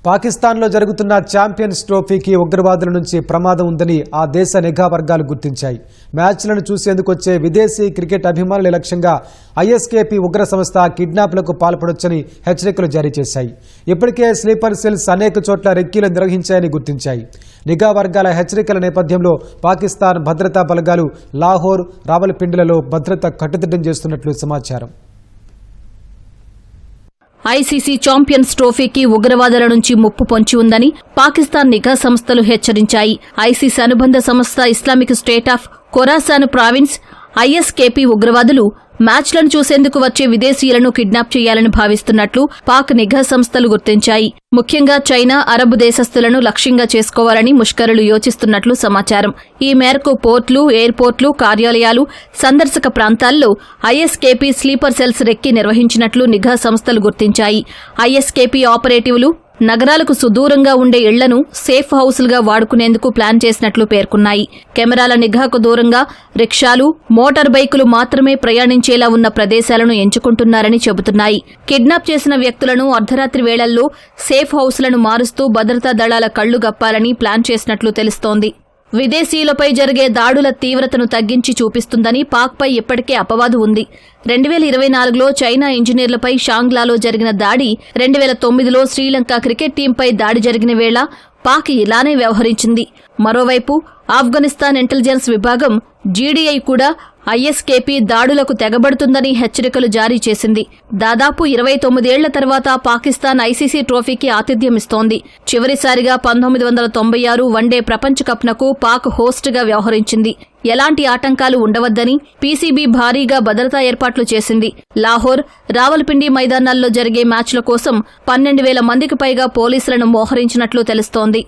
పాకిస్తాన్లో జరుగుతున్న ఛాంపియన్స్ ట్రోఫీకి ఉగ్రవాదుల నుంచి ప్రమాదం ఉందని ఆ దేశ నిఘా వర్గాలు గుర్తించాయి. మ్యాచ్లను చూసేందుకు వచ్చే విదేశీ క్రికెట్ అభిమానుల లక్ష్యంగా ఐఎస్కేపీ ఉగ్ర సంస్థ కిడ్నాప్లకు పాల్పడొచ్చని హెచ్చరికలు జారీ చేశాయి. ఇప్పటికే స్లీపర్ సెల్స్ అనేక చోట్ల రెక్కీలు నిర్వహించాయని గుర్తించాయి. నిఘా వర్గాల హెచ్చరికల నేపథ్యంలో పాకిస్తాన్ భద్రతా బలగాలు లాహోర్, రావల్పిండిలలో భద్రత కట్టుదిట్టం చేస్తున్నట్లు సమాచారం. ఐసీసీ ఛాంపియన్స్ ట్రోఫీకి ఉగ్రవాదుల నుంచి ముప్పు పొంచి ఉందని పాకిస్తాన్ నిఘా సంస్థలు హెచ్చరించాయి. ఐసీసీ అనుబంధ సంస్థ Islamic state of Khorasan province ISKP ఉగ్రవాదులు మ్యాచ్లను చూసేందుకు వచ్చే విదేశీయులను కిడ్నాప్ చేయాలని భావిస్తున్నట్లు పాక్ నిఘా సంస్థలు గుర్తించాయి. ముఖ్యంగా చైనా, అరబ్ దేశస్థులను లక్ష్యంగా చేసుకోవాలని ముష్కరులు యోచిస్తున్నట్లు సమాచారం. ఈ మేరకు పోర్టులు, ఎయిర్పోర్టులు, కార్యాలయాలు, సందర్శక ప్రాంతాల్లో ఐఎస్కేపీ స్లీపర్ సెల్స్ రెక్కి నిర్వహించినట్లు నిఘా సంస్థలు గుర్తించాయి. ఐఎస్కేపీ ఆపరేటివ్లు నగరాలకు సుదూరంగా ఉండే ఇళ్లను సేఫ్ హౌస్లుగా వాడుకునేందుకు ప్లాన్ చేసినట్లు పేర్కొన్నాయి. కెమెరాల నిఘాకు దూరంగా రిక్షాలు, మోటార్ బైకులు మాత్రమే ప్రయాణించేలా ఉన్న ప్రదేశాలను ఎంచుకుంటున్నారని చెబుతున్నాయి. కిడ్నాప్ చేసిన వ్యక్తులను అర్ధరాత్రి వేళల్లో సేఫ్ హౌస్లను మారుస్తూ భద్రతా దళాల కళ్లు గప్పాలని ప్లాన్ చేసినట్లు తెలుస్తోంది. విదేశీయులపై జరిగే దాడుల తీవ్రతను తగ్గించి చూపిస్తుందని పాక్పై ఇప్పటికే అపవాదు ఉంది. 2024లో చైనా ఇంజనీర్లపై షాంగ్లాలో జరిగిన దాడి, 2009లో శ్రీలంక క్రికెట్ టీంపై దాడి జరిగిన వేళ పాక్ ఇలానే వ్యవహరించింది. మరోవైపు ఆఫ్ఘనిస్తాన్ ఇంటెలిజెన్స్ విభాగం జీడీఐ కూడా ఐఎస్కేపీ దాడులకు తెగబడుతుందని హెచ్చరికలు జారీ చేసింది. దాదాపు 29 ఏళ్ల తర్వాత పాకిస్తాన్ ఐసీసీ ట్రోఫీకి ఆతిథ్యమిస్తోంది. చివరిసారిగా 1996 వన్డే ప్రపంచ కప్నకు పాక్ హోస్ట్గా వ్యవహరించింది. ఎలాంటి ఆటంకాలు ఉండవద్దని పీసీబీ భారీగా భద్రతా ఏర్పాట్లు చేసింది. లాహోర్, రావల్పిండి మైదానాల్లో జరిగే మ్యాచ్ల కోసం 12,000 మందికి పైగా పోలీసులను మోహరించినట్లు తెలుస్తోంది.